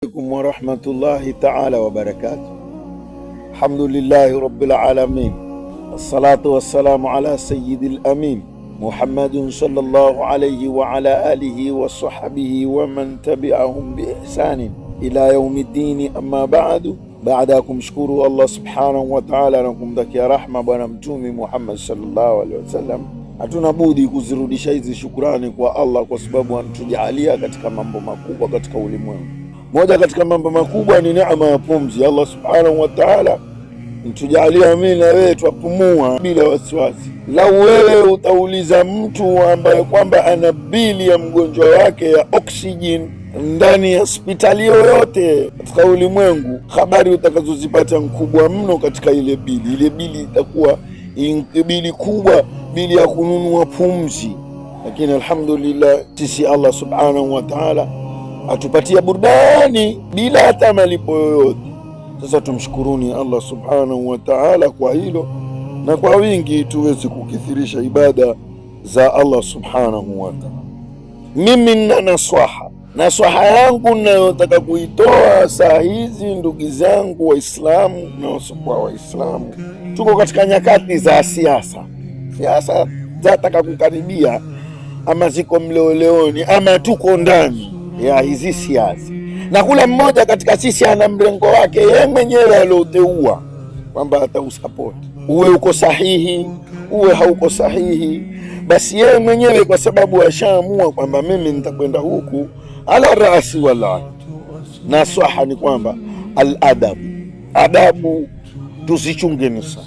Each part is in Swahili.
عليكم ورحمة الله تعالى وبركاته. الحمد لله رب العالمين، الصلاة والسلام على سيد الأمين محمد صلى الله عليه وعلى آله وصحبه ومن تبعهم بإحسان إلى يوم الدين. أما بعد، baada ya kumshukuru Allah subhanahu wa ta'ala na kumtakia rahma bwana mtume Muhammad sallallahu alaihi wasallam, hatuna budi kuzirudisha hizi shukrani kwa Allah kwa sababu anatujalia katika mambo makubwa katika ulimwengu. Moja katika mambo makubwa ni neema ya pumzi. Allah subhanahu wa ta'ala mtujalia mimi na wewe tupumua bila wasiwasi. Lau wewe utauliza mtu ambaye kwamba ana bili ya mgonjwa wake ya oxygen ndani ya hospitali yoyote katika ulimwengu, habari utakazozipata mkubwa mno katika ile bili. Ile bili itakuwa bili kubwa, bili ya kununua pumzi. Lakini alhamdulillah, sisi Allah subhanahu wa ta'ala atupatia burudani bila hata malipo yoyote. Sasa tumshukuruni Allah subhanahu wa ta'ala kwa hilo, na kwa wingi tuweze kukithirisha ibada za Allah subhanahu wa ta'ala. Mimi nina naswaha yangu ninayotaka kuitoa saa hizi, ndugu zangu Waislamu na wasiokuwa Waislamu. Tuko katika nyakati za siasa zataka kukaribia, ama ziko mleoleoni, ama tuko ndani ya hizi siasa, na kula mmoja katika sisi ana mrengo wake yeye mwenyewe alioteua kwamba atausapoti, uwe uko sahihi uwe hauko sahihi, basi yeye mwenyewe kwa sababu ashaamua kwamba mimi nitakwenda huku ala rasi wala. Nasaha ni kwamba adabu tusichungeni sana.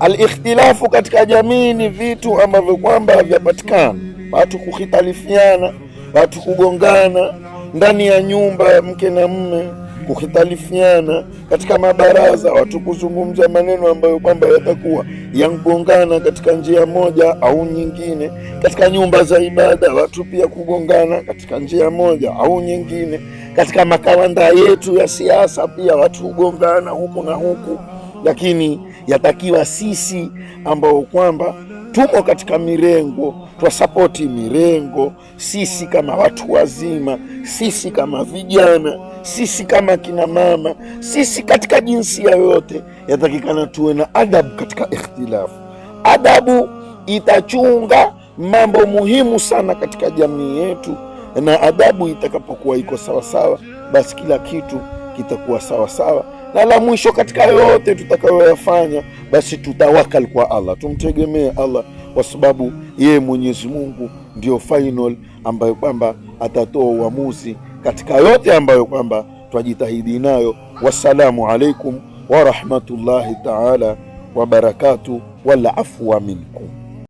Alikhtilafu katika jamii ni vitu ambavyo kwamba vyapatikana, watu kukhitalifiana, watu kugongana ndani ya nyumba ya mke na mume, kukhitalifiana katika mabaraza, watu kuzungumza maneno ambayo kwamba yatakuwa yangongana katika njia moja au nyingine. Katika nyumba za ibada watu pia kugongana katika njia moja au nyingine. Katika makawanda yetu ya siasa pia watu kugongana huku na huku. Lakini yatakiwa sisi ambao kwamba tumo katika mirengo, twasapoti mirengo, sisi kama watu wazima, sisi kama vijana, sisi kama kina mama, sisi katika jinsia yote, yatakikana tuwe na adabu katika ikhtilafu. Adabu itachunga mambo muhimu sana katika jamii yetu, na adabu itakapokuwa iko sawasawa, basi kila kitu kitakuwa sawasawa. Na la mwisho katika yote tutakayoyafanya, basi tutawakal kwa Allah, tumtegemee Allah, kwa sababu yeye Mwenyezi Mungu ndio final ambayo kwamba atatoa uamuzi katika yote ambayo kwamba twajitahidi nayo. Wassalamu alaikum wa rahmatullahi ta'ala wa barakatuh, wal afwa minkum.